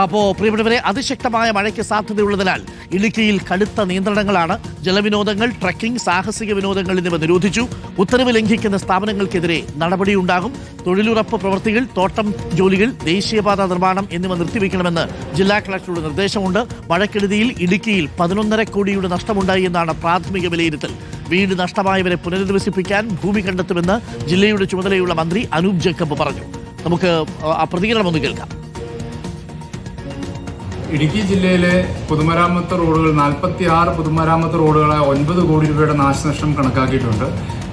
അപ്പോൾ പ്രിയപ്പെട്ടവരെ, അതിശക്തമായ മഴയ്ക്ക് സാധ്യതയുള്ളതിനാൽ ഇടുക്കിയിൽ കടുത്ത നിയന്ത്രണങ്ങളാണ്. ജലവിനോദങ്ങൾ, ട്രക്കിംഗ്, സാഹസിക വിനോദങ്ങൾ എന്നിവ നിരോധിച്ചു. ഉത്തരവ് ലംഘിക്കുന്ന സ്ഥാപനങ്ങൾക്കെതിരെ നടപടിയുണ്ടാകും. തൊഴിലുറപ്പ് പ്രവൃത്തികൾ, തോട്ടം ജോലികൾ, ദേശീയപാത നിർമ്മാണം എന്നിവ നിർത്തിവെക്കണമെന്ന് ജില്ലാ കളക്ടറുടെ നിർദ്ദേശമുണ്ട്. മഴക്കെടുതിയിൽ ഇടുക്കിയിൽ 11.5 കോടിയുടെ നഷ്ടമുണ്ടായി എന്നാണ് പ്രാഥമിക വിലയിരുത്തൽ. വീട് നഷ്ടമായവരെ പുനരധിവസിപ്പിക്കാൻ ഭൂമി കണ്ടെത്തുമെന്ന് ജില്ലയുടെ ചുമതലയുള്ള മന്ത്രി അനൂപ് ജേക്കബ് പറഞ്ഞു. നമുക്ക് ആ പ്രതികരണം ഒന്ന് കേൾക്കാം. ഇടുക്കി ജില്ലയിലെ പൊതുമരാമത്ത് റോഡുകൾ 46 പൊതുമരാമത്ത് റോഡുകളെ 9 കോടി രൂപയുടെ നാശനഷ്ടം കണക്കാക്കിയിട്ടുണ്ട്.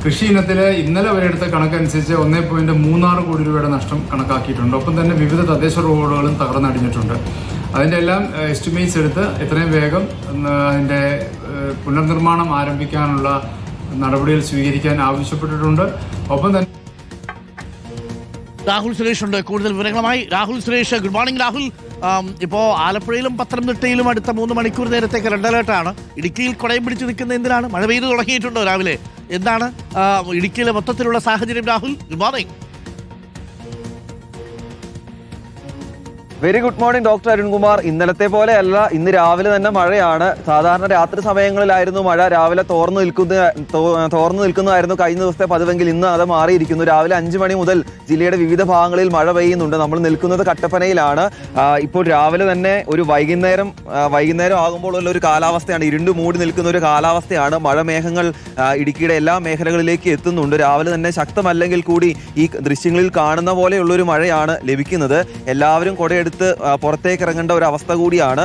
കൃഷി ഇനത്തിലെ ഇന്നലെ വരെ എടുത്ത കണക്കനുസരിച്ച് 1.36 കോടി രൂപയുടെ നഷ്ടം കണക്കാക്കിയിട്ടുണ്ട്. ഒപ്പം തന്നെ വിവിധ തദ്ദേശ റോഡുകളും തകർന്നടിഞ്ഞിട്ടുണ്ട്. അതിൻ്റെ എല്ലാം എസ്റ്റിമേറ്റ്സ് എടുത്ത് എത്രയും വേഗം അതിൻ്റെ പുനർനിർമ്മാണം ആരംഭിക്കാനുള്ള നടപടികൾ സ്വീകരിക്കാൻ ആവശ്യപ്പെട്ടിട്ടുണ്ട്. ഒപ്പം തന്നെ രാഹുൽ സുരേഷ് ഉണ്ട് കൂടുതൽ വിവരങ്ങളുമായി. Rahul Suresh, good morning Rahul. ഇപ്പോൾ ആലപ്പുഴയിലും പത്തനംതിട്ടയിലും അടുത്ത 3 മണിക്കൂർ നേരത്തേക്ക് റെഡ് അലേർട്ടാണ്. ഇടുക്കിയിൽ കുടയും പിടിച്ച് നിൽക്കുന്ന എന്തിനാണ്? മഴ പെയ്തു തുടങ്ങിയിട്ടുണ്ടോ രാവിലെ? എന്താണ് ഇടുക്കിയിലെ മൊത്തത്തിലുള്ള സാഹചര്യം Rahul? Good morning. Very good morning doctor Arunkumar. ഇന്നലത്തെ പോലെയല്ല, ഇന്ന് രാവിലെ തന്നെ മഴയാണ്. സാധാരണ രാത്രി സമയങ്ങളിലായിരുന്നു മഴ രാവിലെ തോർന്നു നിൽക്കുന്നതായിരുന്നു കഴിഞ്ഞ ദിവസത്തെ പതിവെങ്കിൽ ഇന്ന് അത് മാറിയിരിക്കുന്നു. രാവിലെ 5 മണി മുതൽ ജില്ലയുടെ വിവിധ ഭാഗങ്ങളിൽ മഴ പെയ്യുന്നുണ്ട്. നമ്മൾ നിൽക്കുന്നത് കട്ടപ്പനയിലാണ്. ഇപ്പോൾ രാവിലെ തന്നെ ഒരു വൈകുന്നേരം ആകുമ്പോൾ ഉള്ള ഒരു കാലാവസ്ഥയാണ്, ഇരുണ്ടു മൂടി നിൽക്കുന്ന ഒരു കാലാവസ്ഥയാണ്. മഴമേഘങ്ങൾ ഇടുക്കിയുടെ എല്ലാ മേഖലകളിലേക്ക് എത്തുന്നുണ്ട്. രാവിലെ തന്നെ ശക്തമല്ലെങ്കിൽ കൂടി ഈ ദൃശ്യങ്ങളിൽ കാണുന്ന പോലെയുള്ളൊരു മഴയാണ് ലഭിക്കുന്നത്. എല്ലാവരും കൊടയെടുത്ത് പുറത്തേക്ക് ഇറങ്ങേണ്ട ഒരു അവസ്ഥ കൂടിയാണ്.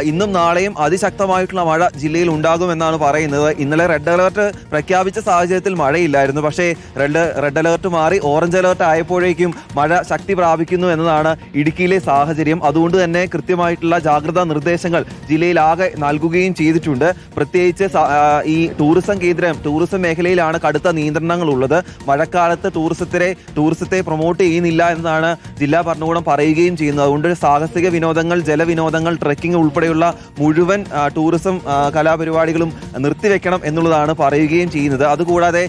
ഇന്നും നാളെയും അതിശക്തമായിട്ടുള്ള മഴ ജില്ലയിൽ ഉണ്ടാകുമെന്നാണ് പറയുന്നത്. ഇന്നലെ റെഡ് അലേർട്ട് പ്രഖ്യാപിച്ച സാഹചര്യത്തിൽ മഴയില്ലായിരുന്നു. പക്ഷേ റെഡ് അലേർട്ട് മാറി ഓറഞ്ച് അലേർട്ട് ആയപ്പോഴേക്കും മഴ ശക്തി പ്രാപിക്കുന്നു എന്നതാണ് ഇടുക്കിയിലെ സാഹചര്യം. അതുകൊണ്ട് തന്നെ കൃത്യമായിട്ടുള്ള ജാഗ്രതാ നിർദ്ദേശങ്ങൾ ജില്ലയിലാകെ നൽകുകയും ചെയ്തിട്ടുണ്ട്. പ്രത്യേകിച്ച് ഈ ടൂറിസം മേഖലയിലാണ് കടുത്ത നിയന്ത്രണങ്ങൾ ഉള്ളത്. മഴക്കാലത്ത് ടൂറിസത്തെ പ്രൊമോട്ട് ചെയ്യുന്നില്ല എന്നതാണ് ജില്ലാ ഭരണകൂടം പറയുകയും ചെയ്യുന്നത്. അതുകൊണ്ട് സാഹസിക വിനോദങ്ങൾ, ജലവിനോദങ്ങൾ, ട്രക്കിംഗ് ഉൾപ്പെടെയുള്ള മുഴുവൻ ടൂറിസം കലാപരിപാടികളും നിർത്തിവെക്കണം എന്നുള്ളതാണ് പറയുകയും ചെയ്യുന്നത്. അതുകൂടാതെ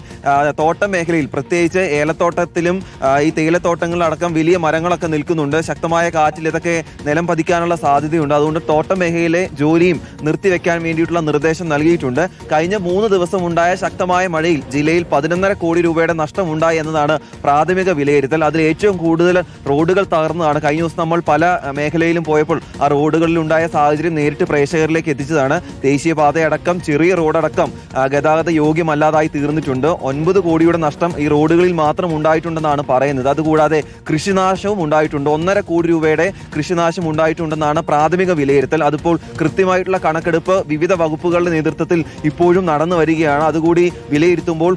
തോട്ടം മേഖലയിൽ, പ്രത്യേകിച്ച് ഏലത്തോട്ടത്തിലും ഈ തേയിലത്തോട്ടങ്ങളിലടക്കം വലിയ മരങ്ങളൊക്കെ നിൽക്കുന്നുണ്ട്. ശക്തമായ കാറ്റിൽ ഇതൊക്കെ നിലം പതിക്കാനുള്ള സാധ്യതയുണ്ട്. അതുകൊണ്ട് തോട്ടം മേഖലയിലെ ജോലിയും നിർത്തിവെക്കാൻ വേണ്ടിയിട്ടുള്ള നിർദ്ദേശം നൽകിയിട്ടുണ്ട്. കഴിഞ്ഞ 3 ദിവസം ഉണ്ടായ ശക്തമായ മഴയിൽ ജില്ലയിൽ 11.5 കോടി രൂപയുടെ നഷ്ടം ഉണ്ടായി എന്നതാണ് പ്രാഥമിക വിലയിരുത്തൽ. അതിൽ ഏറ്റവും കൂടുതൽ റോഡുകൾ തകർന്നതാണ്. കഴിഞ്ഞ ദിവസം നമ്മൾ പല മേഖലയിലും പോയപ്പോൾ ആ റോഡുകളിൽ ഉണ്ടായ സാഹചര്യം നേരിട്ട് പ്രേക്ഷകരിലേക്ക് എത്തിച്ചതാണ്. ദേശീയപാതയടക്കം ചെറിയ റോഡടക്കം ഗതാഗത യോഗ്യമല്ലാതായി തീർന്നിട്ടുണ്ട്. 9 കോടിയുടെ നഷ്ടം ഈ റോഡുകളിൽ മാത്രം ഉണ്ടായിട്ടുണ്ടെന്നാണ് പറയുന്നത്. അതുകൂടാതെ കൃഷിനാശവും ഉണ്ടായിട്ടുണ്ട്. 1.5 കോടി രൂപയുടെ കൃഷിനാശം ഉണ്ടായിട്ടുണ്ടെന്നാണ് പ്രാഥമിക വിലയിരുത്തൽ. അതിപ്പോൾ കൃത്യമായിട്ടുള്ള കണക്കെടുപ്പ് വിവിധ വകുപ്പുകളുടെ നേതൃത്വത്തിൽ ഇപ്പോഴും നടന്നു വരികയാണ്. അതുകൂടി വിലയിരുത്തുമ്പോൾ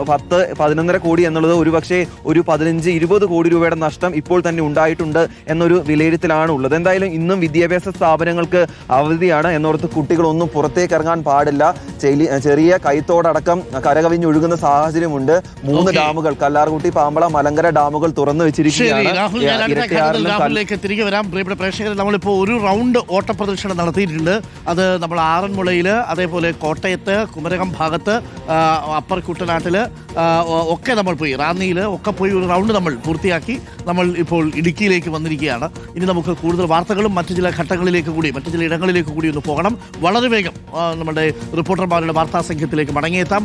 11.5 കോടി എന്നുള്ളത് ഒരുപക്ഷെ ഒരു 15-20 കോടി രൂപയുടെ നഷ്ടം ഇപ്പോൾ തന്നെ ഉണ്ടായിട്ടുണ്ട് എന്നൊരു വിലയിരുത്തലാണ് ഉള്ളത്. എന്തായാലും ഇന്നും വിദ്യാഭ്യാസ സ്ഥാപനങ്ങൾക്ക് അവധിയാണ് എന്നോർത്ത് കുട്ടികളൊന്നും പുറത്തേക്ക് ഇറങ്ങാൻ പാടില്ല. ചെറിയ കൈത്തോടടക്കം കരകവിഞ്ഞൊഴുകുന്ന സാഹചര്യമുണ്ട്. 3 ഡാമുകൾ, കല്ലാർകുട്ടി, പാമ്പള, മലങ്കര ഡാമുകൾ തുറന്നു വെച്ചിരിക്കുകയാണ്. രാഹുലിലേക്ക് തിരികെ വരാം. പ്രിയപ്പെട്ട പ്രേക്ഷകർ, നമ്മളിപ്പോൾ ഒരു റൗണ്ട് ഓട്ടപ്രദർശനം നടത്തിയിട്ടുണ്ട്. അത് നമ്മൾ ആറന്മുളയിൽ, അതേപോലെ കോട്ടയത്ത്, കുമരകം ഭാഗത്ത്, അപ്പർ കുട്ടനാട്ടില് ഒക്കെ നമ്മൾ പോയി, റാന്നിയിൽ ഒക്കെ പോയി ഒരു റൗണ്ട് നമ്മൾ പൂർത്തിയാക്കി. നമ്മൾ ഇപ്പോൾ ഇടുക്കിയിലേക്ക് വന്നിരിക്കുകയാണ്. ഇനി നമുക്ക് കൂടുതൽ വാർത്തകളും മറ്റു ചില ഘട്ടങ്ങളിലേക്ക് കൂടി, മറ്റു ചില ഇടങ്ങളിലേക്ക് കൂടി ഒന്ന് പോകണം. വളരെ വേഗം നമ്മുടെ റിപ്പോർട്ടർമാരുടെ വാർത്താ സംഘത്തിലേക്ക് മടങ്ങിയെത്താം.